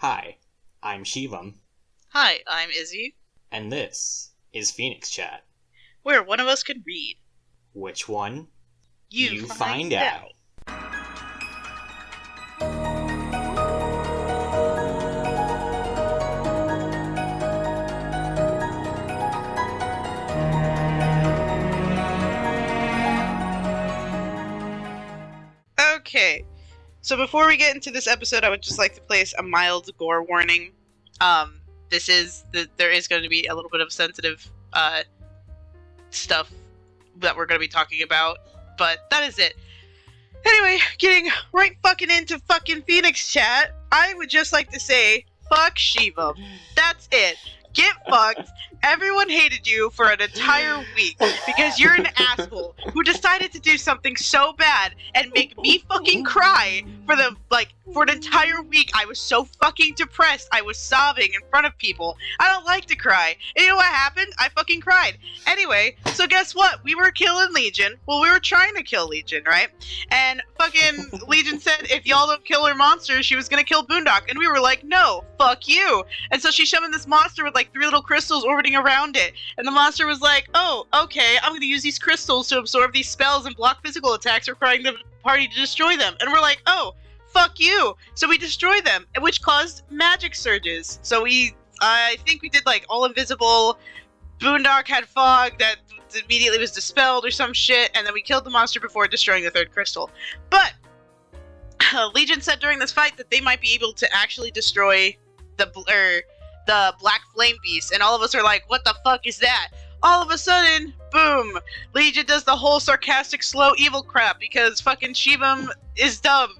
Hi, I'm Shivam. Hi, I'm Izzy. And this is PhoenixChat. Where one of us can read. Which one? You find out. Okay, so before we get into this episode, I would just like to place a mild gore warning. There is going to be a little bit of sensitive stuff that we're going to be talking about, but that is it. Anyway, getting right fucking into fucking PhoenixChat, I would just like to say, fuck Shivam. That's it. Get fucked. Everyone hated you for an entire week because you're an asshole who decided to do something so bad and make me fucking cry for an entire week. I was so fucking depressed. I was sobbing in front of people. I don't like to cry. And you know what happened? I fucking cried. Anyway, so guess what? We were killing Legion. Well, we were trying to kill Legion, right? And fucking Legion said if y'all don't kill her monster, she was gonna kill Boondock. And we were like, no, fuck you. And so she summoned this monster with like 3 little crystals orbiting around it. And the monster was like, oh, okay, I'm gonna use these crystals to absorb these spells and block physical attacks, requiring the party to destroy them. And we're like, oh, fuck you. So we destroyed them, which caused magic surges. So I think we did like all invisible. Boondock had fog that immediately was dispelled or some shit, and then we killed the monster before destroying the 3rd crystal. But Legion said during this fight that they might be able to actually destroy the Black Flame Beast, and all of us are like, what the fuck is that? All of a sudden, boom, Legion does the whole sarcastic slow evil crap because fucking Shivam is dumb.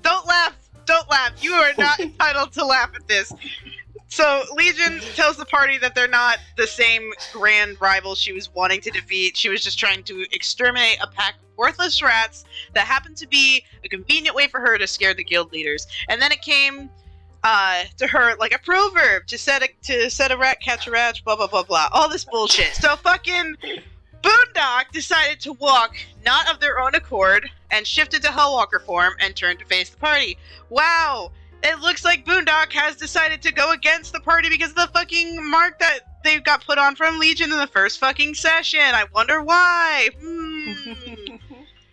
Don't laugh. You are not entitled to laugh at this. So Legion tells the party that they're not the same grand rival she was wanting to defeat. She was just trying to exterminate a pack of worthless rats that happened to be a convenient way for her to scare the guild leaders. And then it came to her like a proverb to set a rat catch a rat, blah blah blah blah. All this bullshit. So fucking Boondock decided to walk not of their own accord and shifted to Hellwalker form and turned to face the party. Wow. It looks like Boondock has decided to go against the party because of the fucking mark that they got put on from Legion in the first fucking session. I wonder why.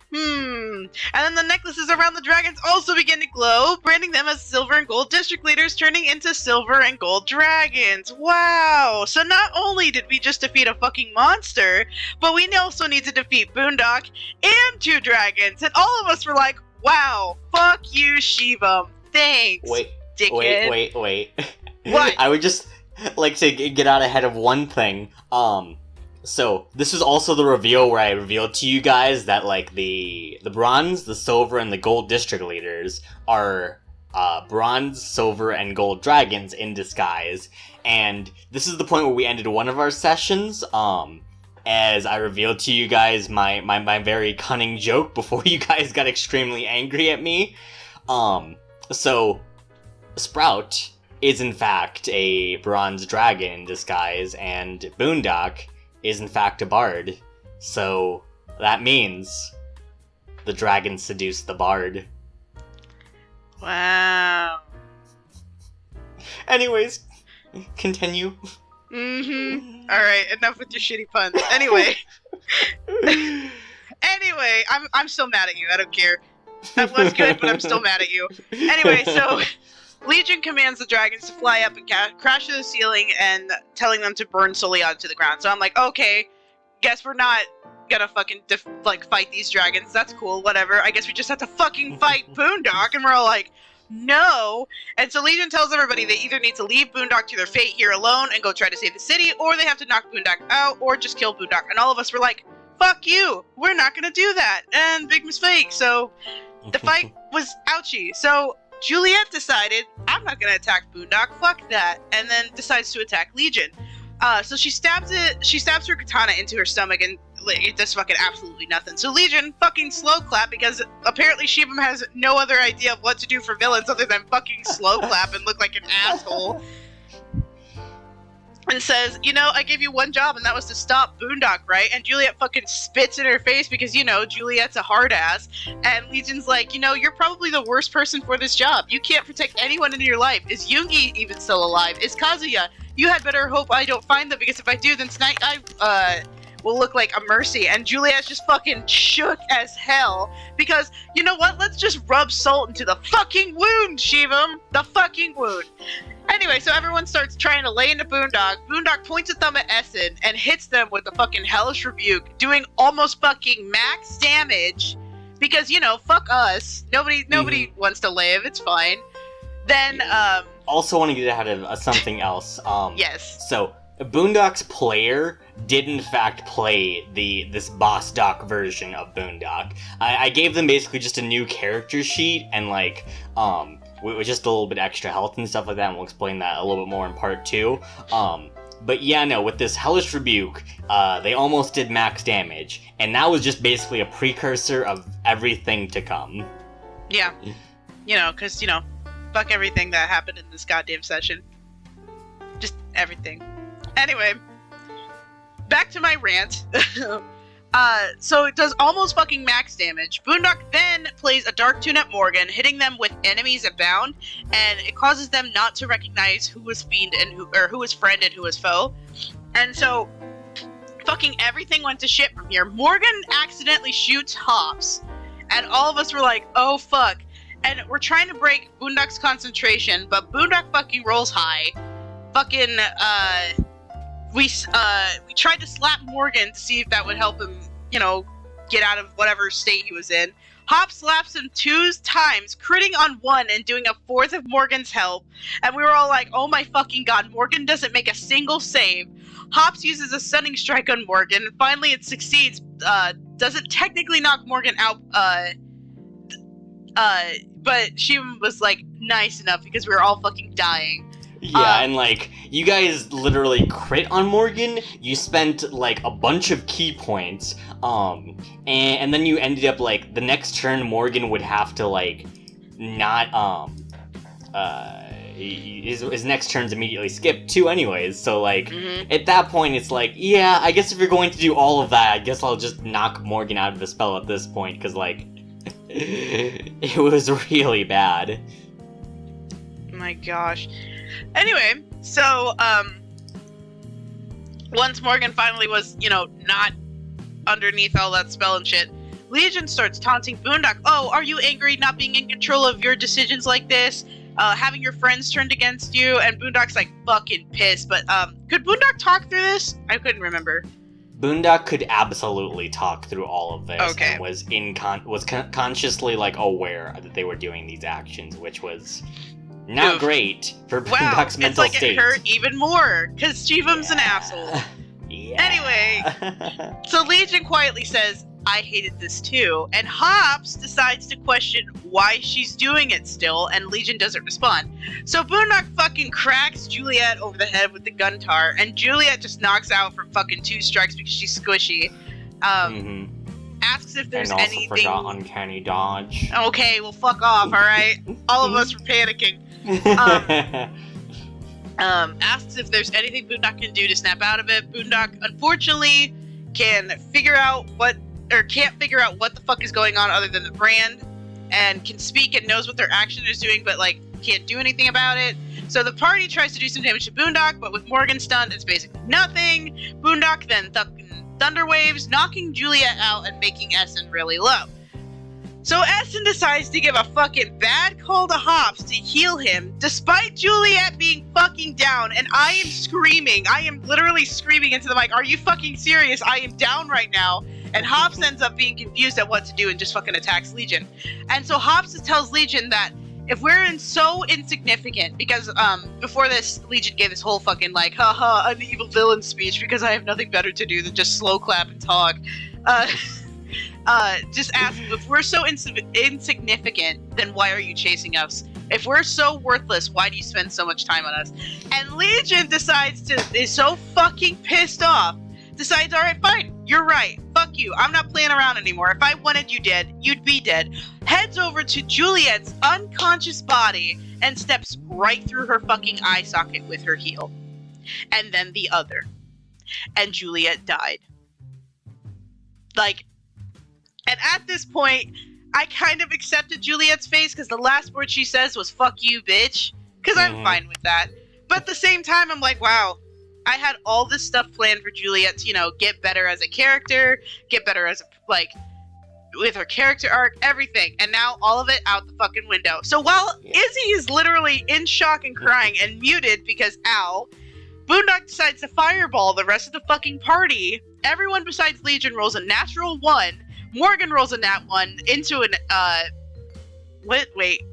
And then the necklaces around the dragons also begin to glow, branding them as silver and gold district leaders, turning into silver and gold dragons. Wow! So not only did we just defeat a fucking monster, but we also need to defeat Boondock and 2 dragons. And all of us were like, wow, fuck you, Shivam. Thanks, dickhead. Wait. What? I would just like to get out ahead of one thing. So this is also the reveal where I revealed to you guys that like the bronze, the silver, and the gold district leaders are bronze, silver, and gold dragons in disguise. And this is the point where we ended one of our sessions. As I revealed to you guys my very cunning joke before you guys got extremely angry at me. So Sprout is in fact a bronze dragon in disguise, and Boondock is in fact a bard. So that means the dragon seduced the bard. Wow. Anyways, continue. Alright, enough with your shitty puns. Anyway, I'm still mad at you. I don't care. That was good, but I'm still mad at you. Anyway, so Legion commands the dragons to fly up and crash to the ceiling and telling them to burn solely onto the ground. So I'm like, okay, guess we're not gonna fucking fight these dragons. That's cool, whatever. I guess we just have to fucking fight Boondock. And we're all like, no. And so Legion tells everybody they either need to leave Boondock to their fate here alone and go try to save the city, or they have to knock Boondock out or just kill Boondock. And all of us were like, fuck you, we're not gonna do that. And big mistake. So the fight was ouchy. So Juliet decided, I'm not gonna attack Boondock, fuck that, and then decides to attack Legion. So she stabs her katana into her stomach, and it does fucking absolutely nothing. So Legion fucking slow clap, because apparently Shivam has no other idea of what to do for villains other than fucking slow clap and look like an asshole. and says, I gave you one job and that was to stop Boondock, right? And Juliet fucking spits in her face because, Juliet's a hard ass. And Legion's like, you're probably the worst person for this job. You can't protect anyone in your life. Is Yoongi even still alive? Is Kazuya? You had better hope I don't find them, because if I do, then tonight I will look like a mercy. And Juliet's just fucking shook as hell because, you know what? Let's just rub salt into the fucking wound, Shivam. The fucking wound. Anyway, so everyone starts trying to lay into Boondock. Boondock points a thumb at Essen and hits them with a fucking hellish rebuke, doing almost fucking max damage because, fuck us. Nobody wants to live. It's fine. Then, Also want to get ahead of something else. Yes. So, Boondock's player did in fact play this Boss Dock version of Boondock. I gave them basically just a new character sheet and with just a little bit extra health and stuff like that, and we'll explain that a little bit more in part 2. But yeah, no, with this Hellish Rebuke, they almost did max damage, and that was just basically a precursor of everything to come. Yeah. Because, fuck everything that happened in this goddamn session. Just everything. Anyway, back to my rant. So it does almost fucking max damage. Boondock then plays a Dark Tune at Morgan, hitting them with enemies abound, and it causes them not to recognize who was fiend and who was friend and who was foe. And so, fucking everything went to shit from here. Morgan accidentally shoots Hops, and all of us were like, oh fuck. And we're trying to break Boondock's concentration, but Boondock fucking rolls high. Fucking, we tried to slap Morgan to see if that would help him, get out of whatever state he was in. Hop slaps him 2 times, critting on 1 and doing a 4th of Morgan's health. And we were all like, oh my fucking god, Morgan doesn't make a single save. Hops uses a stunning strike on Morgan, and finally it succeeds. Doesn't technically knock Morgan out, but she was, nice enough because we were all fucking dying. Yeah, and you guys literally crit on Morgan, you spent a bunch of key points, and then you ended up the next turn Morgan would have to not his next turn's immediately skipped too anyways, so at that point it's yeah, I guess if you're going to do all of that, I guess I'll just knock Morgan out of the spell at this point, because it was really bad. My gosh. Anyway, so, once Morgan finally was, not underneath all that spell and shit, Legion starts taunting Boondock. Oh, are you angry not being in control of your decisions like this? Having your friends turned against you? And Boondock's fucking pissed, but, could Boondock talk through this? I couldn't remember. Boondock could absolutely talk through all of this, okay. And was consciously aware that they were doing these actions, which was not great for Boondock's mental state. It hurt even more, because Shivam's an asshole. Yeah. Anyway, so Legion quietly says, I hated this too, and Hops decides to question why she's doing it still, and Legion doesn't respond. So Boondock fucking cracks Juliet over the head with the guntar, and Juliet just knocks out from fucking 2 strikes because she's squishy. Asks if there's and also anything... forgot Uncanny Dodge. Okay, well fuck off, alright? All of us were panicking. Asks if there's anything Boondock can do to snap out of it. Boondock, unfortunately, can't figure out what the fuck is going on other than the brand, and can speak and knows what their action is doing, but can't do anything about it. So the party tries to do some damage to Boondock, but with Morgan stunned, it's basically nothing. Boondock then thunder waves, knocking Juliet out and making Essen really low. So Essen decides to give a fucking bad call to Hops to heal him, despite Juliet being fucking down, and I am screaming. I am literally screaming into the mic, are you fucking serious? I am down right now. And Hops ends up being confused at what to do and just fucking attacks Legion. And so Hops tells Legion that if we're so insignificant, because before this, Legion gave this whole fucking haha, an evil villain speech because I have nothing better to do than just slow clap and talk. Just ask, if we're so insignificant, then why are you chasing us? If we're so worthless, why do you spend so much time on us? And Legion is so fucking pissed off, decides, alright, fine, you're right, fuck you, I'm not playing around anymore. If I wanted you dead, you'd be dead. Heads over to Juliet's unconscious body and steps right through her fucking eye socket with her heel. and then the other. And Juliet died. Like, and at this point, I kind of accepted Juliet's face because the last word she says was "fuck you, bitch," because I'm fine with that. But at the same time, I'm like, wow, I had all this stuff planned for Juliet to, you know, get better as a character, get better as a, like, with her character arc, everything, and now all of it out the fucking window. So while Izzy is literally in shock and crying and muted because ow, Boondock decides to fireball the rest of the fucking party. Everyone besides Legion rolls a natural 1. Morgan rolls a nat 1 into an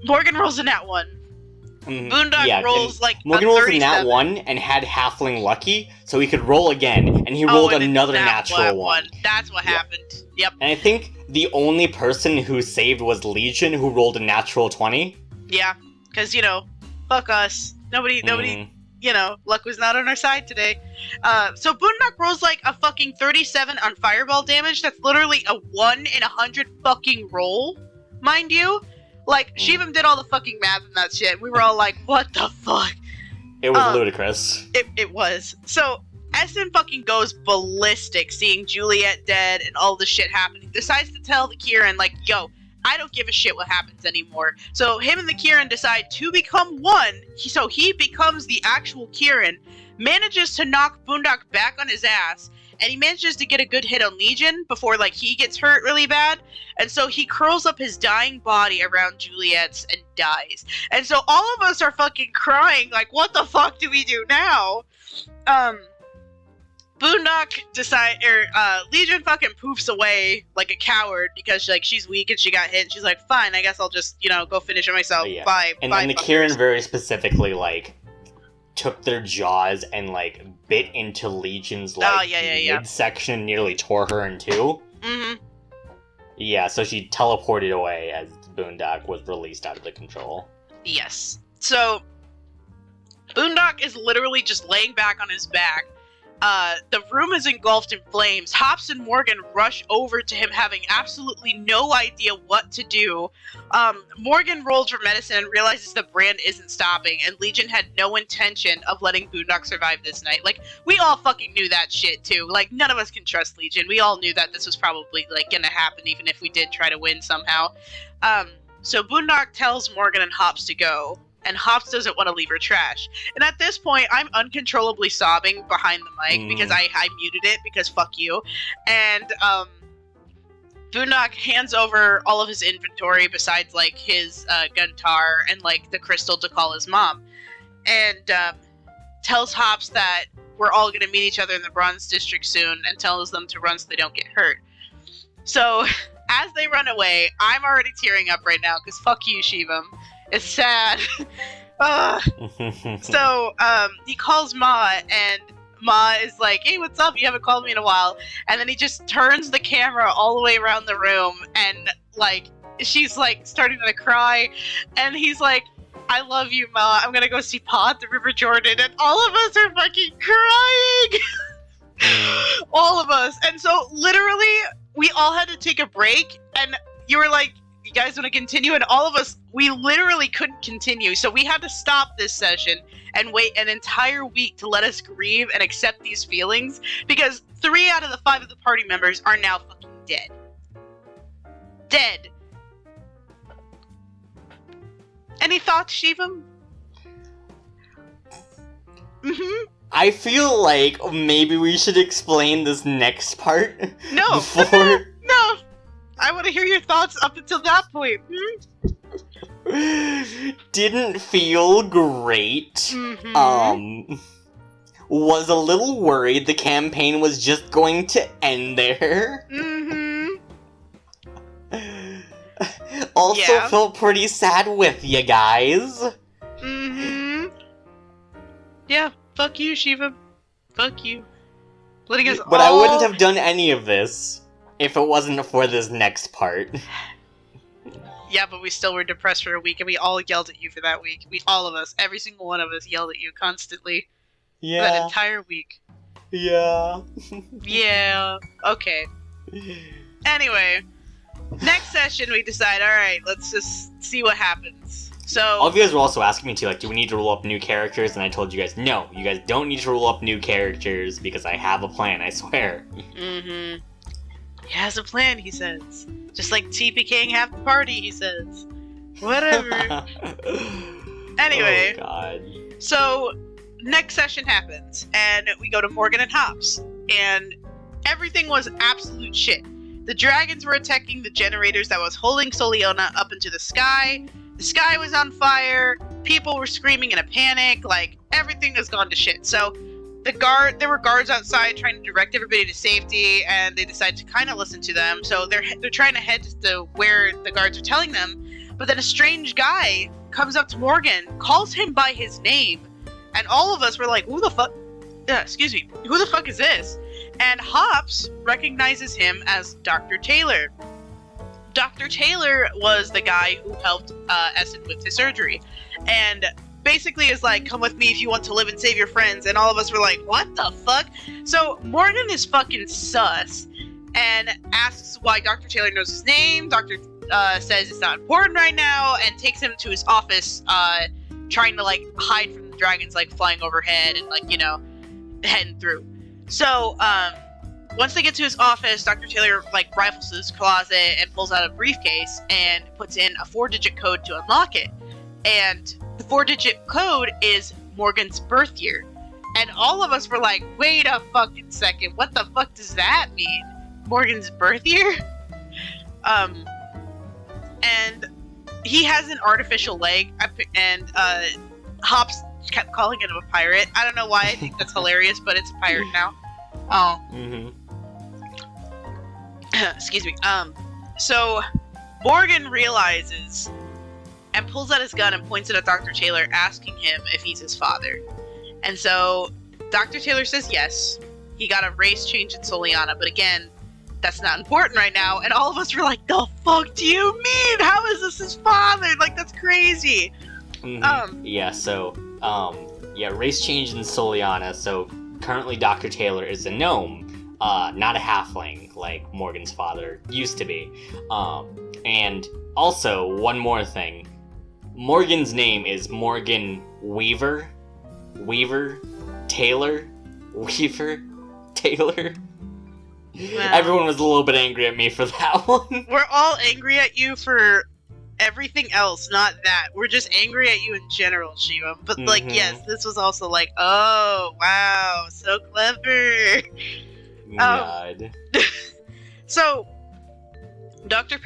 Morgan rolls a nat 1. Boondock rolls like Morgan a rolls a 37. nat 1 and had Halfling lucky, so he could roll again, and he rolled another natural 1. That's what happened. Yep. And I think the only person who saved was Legion, who rolled a natural 20. Yeah, because, you know, fuck us. Nobody, you know, luck was not on our side today. So Boondock rolls like a fucking 37 on fireball damage. That's literally a 1 in 100 fucking roll, mind you. Like, Shivam did all the fucking math and that shit. We were all like, what the fuck? It was ludicrous. It was. So, Essen fucking goes ballistic seeing Juliet dead and all this shit happening. Decides to tell the Kieran, like, yo, I don't give a shit what happens anymore. So him and the Kieran decide to become one. So he becomes the actual Kieran, manages to knock Boondock back on his ass, and he manages to get a good hit on Legion before, like, he gets hurt really bad. And so he curls up his dying body around Juliet's and dies. And so all of us are fucking crying, like, what the fuck do we do now? Boondock Legion fucking poofs away like a coward because, like, she's weak and she got hit. And she's like, fine, I guess I'll just, you know, go finish it myself. Yeah. Bye. And bye, then the fuckers. Kieran very specifically, like, took their jaws and, like, bit into Legion's, like, midsection and nearly tore her in two. Mm-hmm. Yeah, so she teleported away as Boondock was released out of the control. Yes. So, Boondock is literally just laying back on his back. The room is engulfed in flames. Hops and Morgan rush over to him, having absolutely no idea what to do. Morgan rolls for medicine and realizes the brand isn't stopping, and Legion had no intention of letting Boondock survive this night. Like, we all fucking knew that shit, too. Like, none of us can trust Legion. We all knew that this was probably, like, gonna happen, even if we did try to win somehow. So Boondock tells Morgan and Hops to go, and Hops doesn't want to leave her trash. And at this point, I'm uncontrollably sobbing behind the mic because I muted it because fuck you. And Boondock hands over all of his inventory besides, like, his guntar and, like, the crystal to call his mom. And tells Hops that we're all going to meet each other in the Bronze District soon and tells them to run so they don't get hurt. So, as they run away, I'm already tearing up right now because fuck you, Shivam. It's sad. So, he calls Ma, and Ma is like, hey, what's up? You haven't called me in a while. And then he just turns the camera all the way around the room, and, like, she's, like, starting to cry. And he's like, I love you, Ma. I'm gonna go see Pa at the River Jordan. And all of us are fucking crying. All of us. And so, literally, we all had to take a break, and you were like, you guys want to continue? And all of us, we literally couldn't continue. So we had to stop this session and wait an entire week to let us grieve and accept these feelings, because 3 out of the 5 of the party members are now fucking dead. Dead. Any thoughts, Shivam? Mm-hmm. I feel like maybe we should explain this next part. No. Before... No. I want to hear your thoughts up until that point. Didn't feel great. Mm-hmm. Was a little worried the campaign was just going to end there. Mm-hmm. Also felt pretty sad with you guys. Mm-hmm. Yeah, fuck you, Shiva. Fuck you. Letting us But I wouldn't have done any of this if it wasn't for this next part. Yeah, but we still were depressed for a week, and we all yelled at you for that week. All of us, every single one of us yelled at you constantly. Yeah. For that entire week. Yeah. Yeah. Okay. Anyway, next session we decide, alright, let's just see what happens. So all of you guys were also asking me to, like, do we need to roll up new characters? And I told you guys, no, you guys don't need to roll up new characters because I have a plan, I swear. Mm-hmm. He has a plan, he says. Just like TP King half the party, he says. Whatever. Anyway. Oh, God. So, next session happens, and we go to Morgan and Hops, and everything was absolute shit. The dragons were attacking the generators that was holding Soliana up into the sky. The sky was on fire. People were screaming in a panic. Like, everything has gone to shit. So, there were guards outside trying to direct everybody to safety, and they decided to kind of listen to them. So, they're trying to head to where the guards are telling them. But then a strange guy comes up to Morgan, calls him by his name, and all of us were like, who the fuck is this? And Hops recognizes him as Dr. Taylor. Dr. Taylor was the guy who helped Essen with his surgery. And basically is like, come with me if you want to live and save your friends. And all of us were like, what the fuck? So Morgan is fucking sus and asks why Dr. Taylor knows his name. Dr. Says it's not important right now and takes him to his office, trying to, like, hide from the dragons, like, flying overhead and, like, you know, heading through. So, once they get to his office, Dr. Taylor, like, rifles his closet and pulls out a briefcase and puts in a 4-digit code to unlock it. And the 4-digit code is Morgan's birth year. And all of us were like, wait a fucking second, what the fuck does that mean? Morgan's birth year? And he has an artificial leg, and Hops kept calling him a pirate. I don't know why, I think that's hilarious, but it's a pirate now. Oh. Mm-hmm. Excuse me. So Morgan realizes and pulls out his gun and points it at Dr. Taylor, asking him if he's his father. And so Dr. Taylor says yes. He got a race change in Soliana, but again, that's not important right now. And all of us were like, the fuck do you mean? How is this his father? Like, that's crazy. Mm-hmm. Race change in Soliana. So currently Dr. Taylor is a gnome, not a halfling like Morgan's father used to be. And also, one more thing. Morgan's name is Morgan Weaver Taylor. Everyone was a little bit angry at me for that one. We're all angry at you for everything else, not that. We're just angry at you in general, Shivam. But, like, yes, this was also like, oh, wow, so clever. God. So, Dr.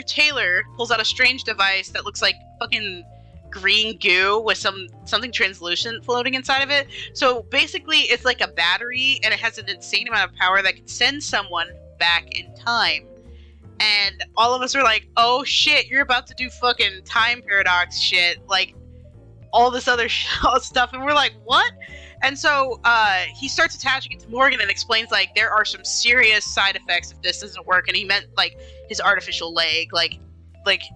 Taylor pulls out a strange device that looks like fucking green goo with something translucent floating inside of it. So basically it's like a battery, and it has an insane amount of power that can send someone back in time. And all of us are like, oh shit, you're about to do fucking time paradox shit, like all this other stuff. And we're like, what? And so he starts attaching it to Morgan and explains, like, there are some serious side effects if this doesn't work. And he meant, like, his artificial leg, like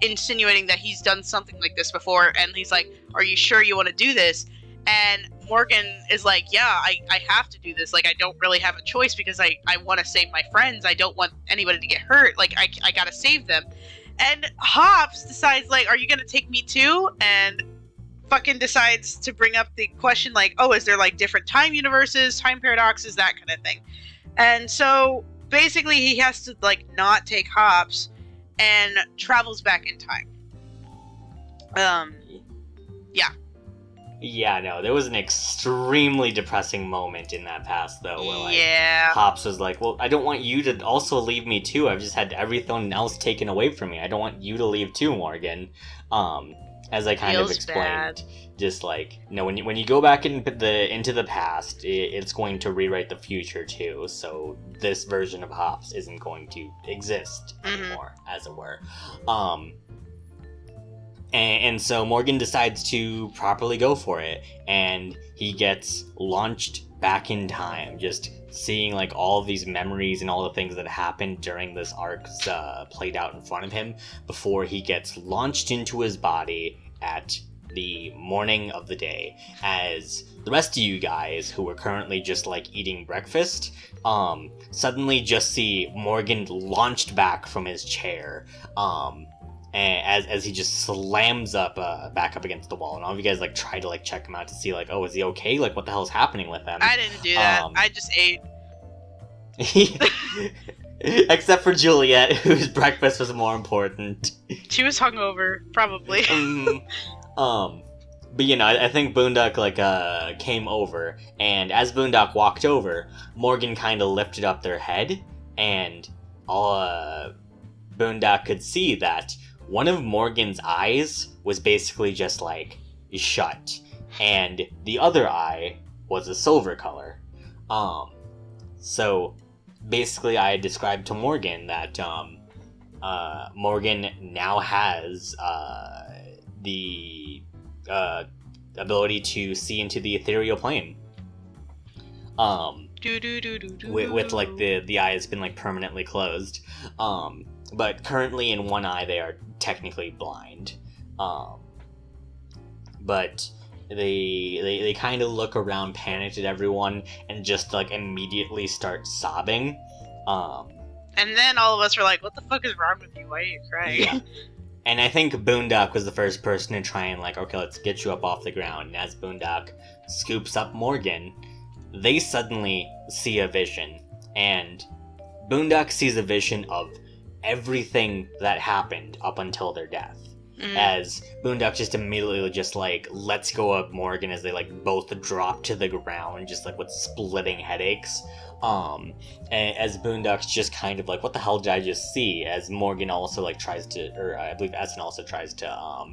insinuating that he's done something like this before. And he's like, are you sure you want to do this? And Morgan is like, yeah, I have to do this. Like, I don't really have a choice because I want to save my friends. I don't want anybody to get hurt. Like, I gotta save them. And Hops decides, like, are you gonna take me too? And fucking decides to bring up the question, like, oh, is there, like, different time universes, time paradoxes, that kind of thing. And so basically he has to, like, not take Hops and travels back in time. Yeah, no, there was an extremely depressing moment in that past, though, where, like, yeah. Hops was like, well, I don't want you to also leave me, too. I've just had everything else taken away from me. I don't want you to leave, too, Morgan. As I kind of explained, bad. Just, like, you know, when you go back into the past, it's going to rewrite the future, too. So this version of Hops isn't going to exist anymore, as it were. And so Morgan decides to properly go for it, and he gets launched back in time, just seeing, like, all of these memories and all the things that happened during this arc played out in front of him before he gets launched into his body at the morning of the day, as the rest of you guys who were currently just, like, eating breakfast suddenly just see Morgan launched back from his chair, as he just slams up back up against the wall, and all of you guys like try to like check him out to see like, oh, is he okay? Like, what the hell's happening with him? I didn't do that. I just ate. Except for Juliet, whose breakfast was more important. She was hungover, probably. But you know, I think Boondock like came over, and as Boondock walked over, Morgan kind of lifted up their head, and all Boondock could see that one of Morgan's eyes was basically just like shut, and the other eye was a silver color. So basically, I described to Morgan that Morgan now has the ability to see into the ethereal plane. With like the eye has been like permanently closed. But currently in one eye they are technically blind. But they kind of look around, panicked at everyone, and just like immediately start sobbing. And then all of us were like, "What the fuck is wrong with you? Why are you crying?" Yeah. And I think Boondock was the first person to try and like, okay, let's get you up off the ground. And as Boondock scoops up Morgan, they suddenly see a vision, and Boondock sees a vision of everything that happened up until their death. As Boondock just immediately just like lets go of Morgan as they like both drop to the ground, just like with splitting headaches. And as Boondock's just kind of like, what the hell did I just see? As Morgan also like tries to, or I believe Essen also tries to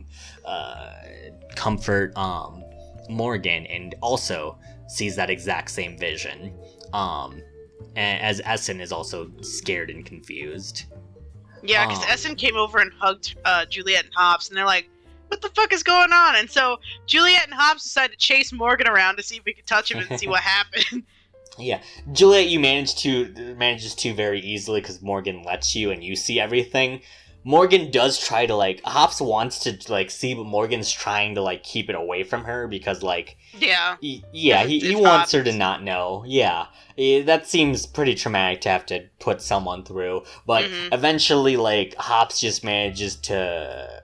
comfort Morgan, and also sees that exact same vision. As Essen is also scared and confused. Yeah, because Essen came over and hugged Juliet and Hobbs, and they're like, "What the fuck is going on?" And so Juliet and Hobbs decided to chase Morgan around to see if we could touch him and see what happened. Yeah, Juliet, you manages to very easily because Morgan lets you and you see everything. Morgan does try to like, Hobbs wants to like see, but Morgan's trying to like keep it away from her because like, he wants her to not know. Yeah, that seems pretty traumatic to have to put someone through. But eventually, like, Hobbs just manages to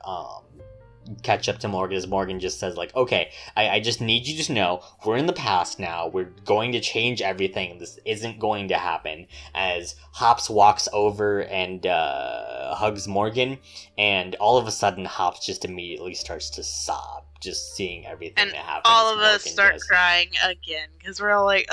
catch up to Morgan as Morgan just says like, okay, I just need you to know we're in the past now, we're going to change everything, this isn't going to happen. As Hops walks over and hugs Morgan, and all of a sudden Hops just immediately starts to sob, just seeing everything that happens. All of us start crying again because we're all like,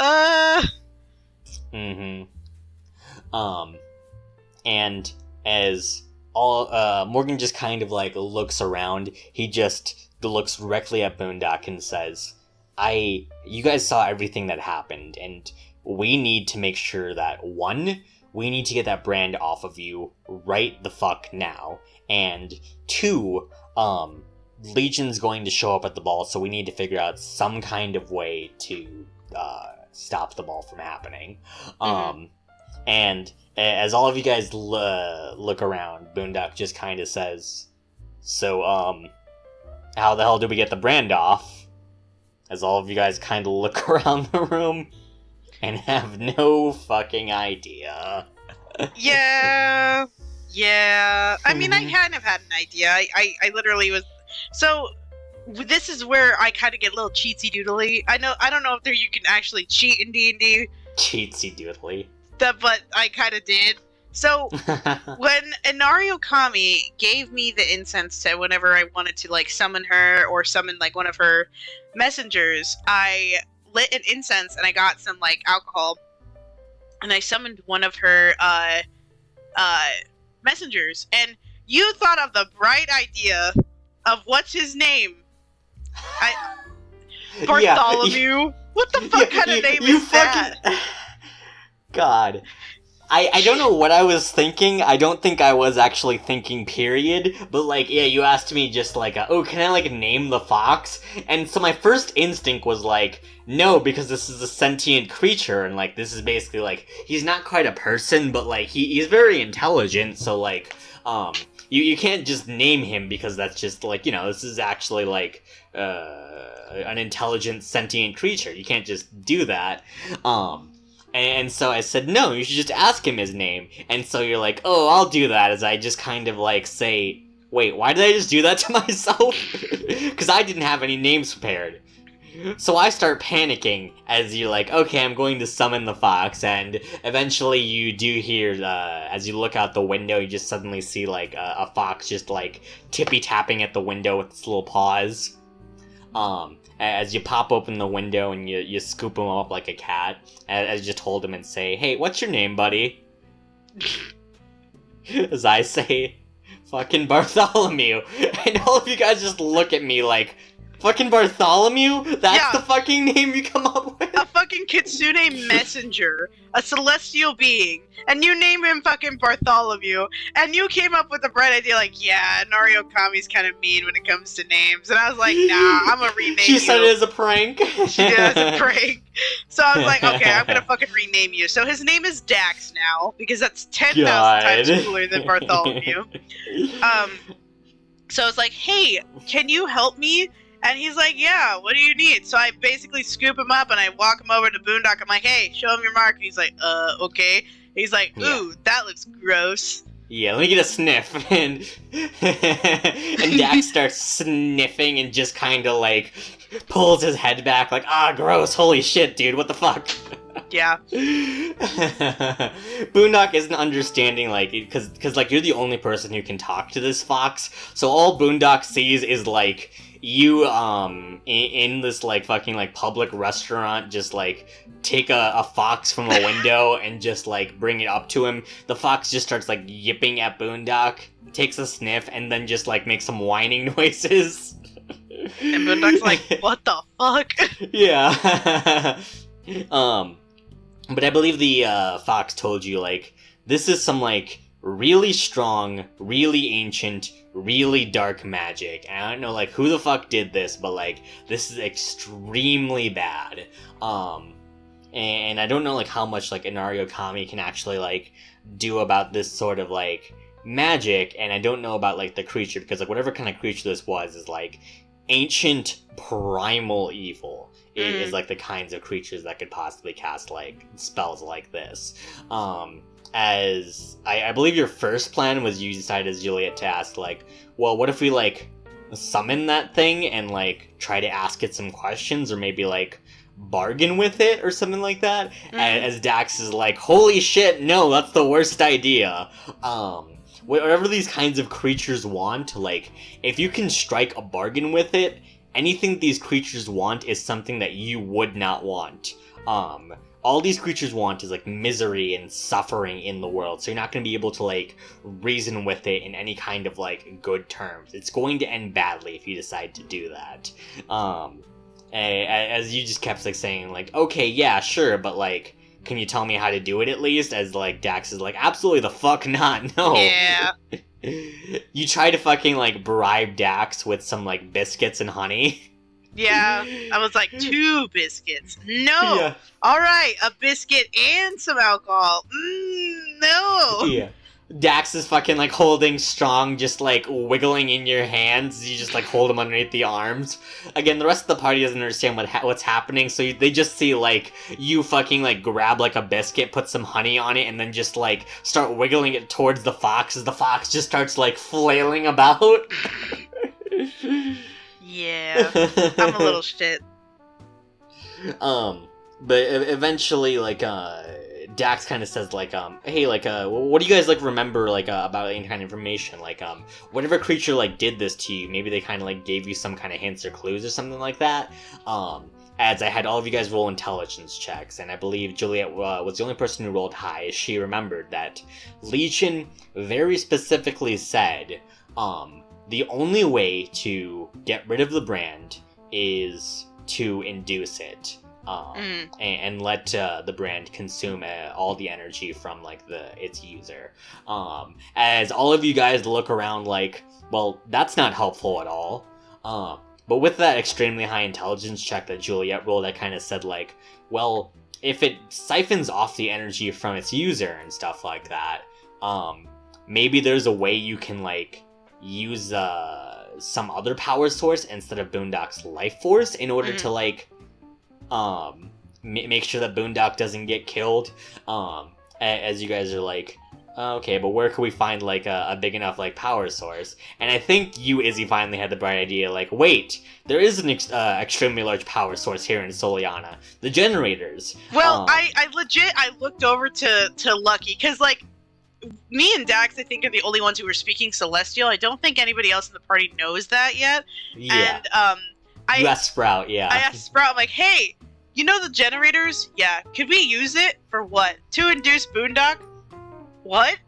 and as Morgan just kind of like looks around, he just looks directly at Boondock and says, you guys saw everything that happened, and we need to make sure that, one, we need to get that brand off of you right the fuck now, and two, Legion's going to show up at the ball, so we need to figure out some kind of way to stop the ball from happening. And as all of you guys look around, Boondock just kind of says, so, how the hell do we get the brand off? As all of you guys kind of look around the room and have no fucking idea. Yeah. I mean, I kind of had an idea. I literally was... So, this is where I kind of get a little cheatsy-doodly. I don't know if you can actually cheat in D&D. Cheatsy-doodly. But I kind of did. So, when Inario Kami gave me the incense to whenever I wanted to, like, summon her or summon, like, one of her messengers, I lit an incense and I got some, like, alcohol. And I summoned one of her, messengers. And you thought of the bright idea of what's his name? Bartholomew? Yeah, what the fuck kind of name is that? God. I don't know what I was thinking. I don't think I was actually thinking, period. But, like, yeah, you asked me just, like, can I, like, name the fox? And so my first instinct was, like, no, because this is a sentient creature, and, like, this is basically, like, he's not quite a person, but, like, he's very intelligent, so, like, you can't just name him because that's just, like, you know, this is actually, like, an intelligent, sentient creature. You can't just do that. And so I said, no, you should just ask him his name. And so you're like, oh, I'll do that, as I just kind of, like, say, wait, why did I just do that to myself? Because I didn't have any names prepared. So I start panicking as you're like, okay, I'm going to summon the fox, and eventually you do hear, as you look out the window, you just suddenly see, like, a fox just, like, tippy-tapping at the window with its little paws. As you pop open the window and you scoop him up like a cat, as you just hold him and say, hey, what's your name, buddy? As I say, fucking Bartholomew. And all of you guys just look at me like, fucking Bartholomew? That's the fucking name you come up with? A fucking kitsune messenger, a celestial being, and you name him fucking Bartholomew, and you came up with the bright idea like, yeah, Nario Kami's kind of mean when it comes to names, and I was like, nah, I'm gonna rename you. She said it as a prank. She did it as a prank. So I was like, okay, I'm gonna fucking rename you. So his name is Dax now, because that's 10,000 times cooler than Bartholomew. So I was like, hey, can you help me? And he's like, yeah, what do you need? So I basically scoop him up and I walk him over to Boondock. I'm like, hey, show him your mark. And he's like, okay. He's like, ooh, that looks gross. Yeah, let me get a sniff. And Dax starts sniffing and just kind of like pulls his head back like, ah, gross, holy shit, dude, what the fuck? Yeah. Boondock isn't understanding, like, because like, you're the only person who can talk to this fox. So all Boondock sees is, like, you, in this, like, fucking, like, public restaurant, just, like, take a fox from a window and just, like, bring it up to him. The fox just starts, like, yipping at Boondock, takes a sniff, and then just, like, makes some whining noises. And Boondock's like, what the fuck? Yeah. But I believe the, fox told you, like, this is some, like, really strong, really ancient, really dark magic. And I don't know, like, who the fuck did this, but, like, this is extremely bad. And I don't know, like, how much, like, Inario Kami can actually, like, do about this sort of, like, magic, and I don't know about, like, the creature, because, like, whatever kind of creature this was is, like, ancient primal evil. Is like the kinds of creatures that could possibly cast like spells like this. As I believe your first plan was you decided as Juliet to ask like, well, what if we like summon that thing and like try to ask it some questions or maybe like bargain with it or something like that? As Dax is like, holy shit, no, that's the worst idea. Whatever these kinds of creatures want, like, if you can strike a bargain with it, anything these creatures want is something that you would not want. All these creatures want is, like, misery and suffering in the world, so you're not going to be able to, like, reason with it in any kind of, like, good terms. It's going to end badly if you decide to do that. As you just kept, like, saying, like, okay, yeah, sure, but, like, can you tell me how to do it at least? As, like, Dax is like, absolutely the fuck not, no. Yeah. You try to fucking, like, bribe Dax with some, like, biscuits and honey. Yeah, I was like, 2 biscuits. No. Yeah. All right, a biscuit and some alcohol. No. Yeah. Dax is fucking, like, holding strong, just, like, wiggling in your hands. You just, like, hold him underneath the arms. Again, the rest of the party doesn't understand what's happening, so they just see, like, you fucking, like, grab, like, a biscuit, put some honey on it, and then just, like, start wiggling it towards the fox as the fox just starts, like, flailing about. Yeah, I'm a little shit. But eventually, like, Dax kind of says, like, hey, like, what do you guys, like, remember, like, about any kind of information? Like, whatever creature, like, did this to you, maybe they kind of, like, gave you some kind of hints or clues or something like that. As I had all of you guys roll intelligence checks, and I believe Juliet was the only person who rolled high, as she remembered that Legion very specifically said, the only way to get rid of the brand is to induce it. And let the brand consume all the energy from like its user. As all of you guys look around like, well, that's not helpful at all. But with that extremely high intelligence check that Juliet rolled, I kind of said like, well, if it siphons off the energy from its user and stuff like that, maybe there's a way you can like use some other power source instead of Boondock's life force in order to like make sure that Boondock doesn't get killed. As you guys are like, Okay, but where could we find, like, a big enough, like, power source? And I think you, Izzy, finally had the bright idea, like, wait, there is an extremely large power source here in Soliana. The generators. Well, I looked over to Lucky, because, like, me and Dax, I think, are the only ones who were speaking Celestial. I don't think anybody else in the party knows that yet. Yeah. And, You asked Sprout, yeah. I asked Sprout, I'm like, hey, you know the generators? Yeah. Could we use it for what? To induce Boondock? What?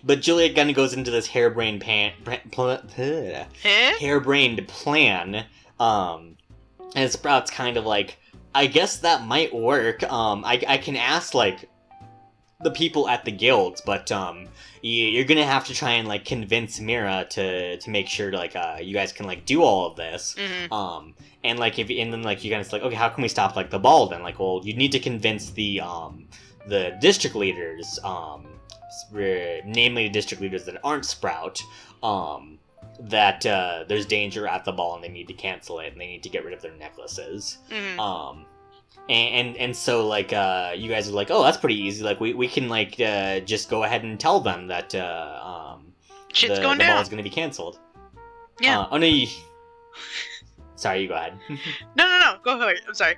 But Juliet kind of goes into this harebrained plan, and Sprout's kind of like, I guess that might work. I can ask, like, the people at the guilds, but you're gonna have to try and, like, convince Mira to make sure, like, you guys can, like, do all of this. Mm-hmm. And like, and then, like, you guys, like, okay, how can we stop, like, the ball then? Like, well, you need to convince the district leaders, namely the district leaders that aren't Sprout, that there's danger at the ball and they need to cancel it and they need to get rid of their necklaces. Mm-hmm. And so, like, you guys are like, oh, that's pretty easy. Like, we can, like, just go ahead and tell them that Shit's the going down. ball is going to be canceled. Yeah. Oh no. Sorry, you go ahead. No. Go ahead. I'm sorry.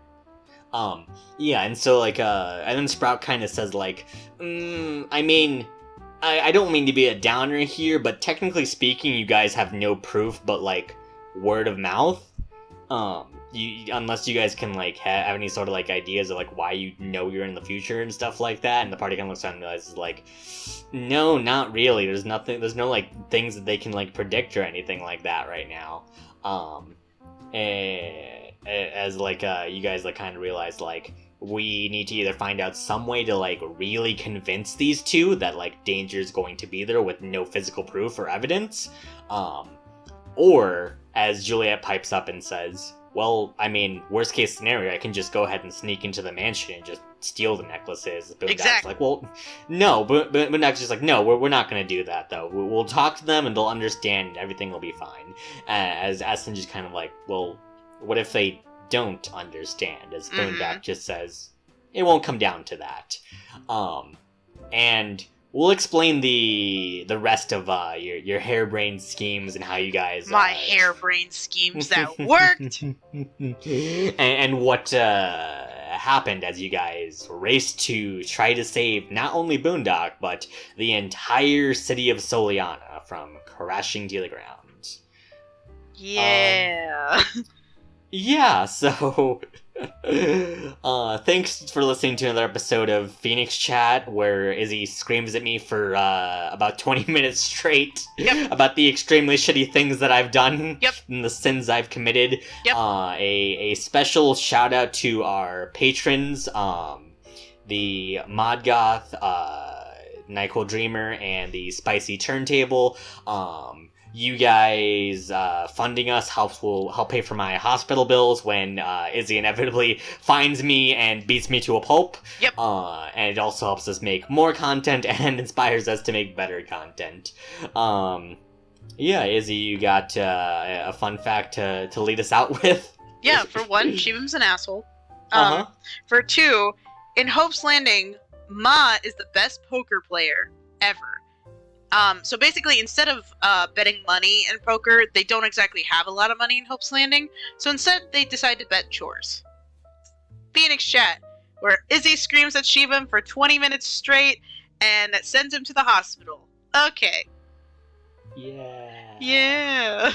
Yeah, and so, like, and then Sprout kind of says, like, I mean, I don't mean to be a downer here, but technically speaking, you guys have no proof but, like, word of mouth. Unless you guys can, like, have any sort of, like, ideas of, like, why you know you're in the future and stuff like that, and the party kind of looks around and realizes, like, no, not really. There's no, like, things that they can, like, predict or anything like that right now. As, like, you guys, like, kind of realize, like, we need to either find out some way to, like, really convince these two that, like, danger is going to be there with no physical proof or evidence, or, as Juliet pipes up and says, well, I mean, worst case scenario, I can just go ahead and sneak into the mansion and just steal the necklaces. Boondock's like, well, no, but Boondock's just like, no, we're not going to do that, though. We'll talk to them and they'll understand and everything will be fine. As Aston just kind of like, well, what if they don't understand? As Boondock just says, it won't come down to that. And we'll explain the rest of your harebrained schemes and how you guys My harebrained schemes that worked. and what happened as you guys raced to try to save not only Boondock but the entire city of Soliana from crashing to the ground. Yeah. Yeah, so thanks for listening to another episode of PhoenixChat, where Izzy screams at me for about 20 minutes straight about the extremely shitty things that I've done and the sins I've committed. A special shout out to our patrons, the Modgoth, Nyquil Dreamer, and the Spicy Turntable. You guys funding us will help pay for my hospital bills when Izzy inevitably finds me and beats me to a pulp. And it also helps us make more content and inspires us to make better content. Yeah, Izzy, you got a fun fact to lead us out with? Yeah, for one, Shivam's an asshole. For two, in Hope's Landing, Ma is the best poker player ever. So basically, instead of betting money in poker, they don't exactly have a lot of money in Hope's Landing. So instead, they decide to bet chores. PhoenixChat, where Izzy screams at Shivam for 20 minutes straight and sends him to the hospital. Okay. Yeah. Yeah.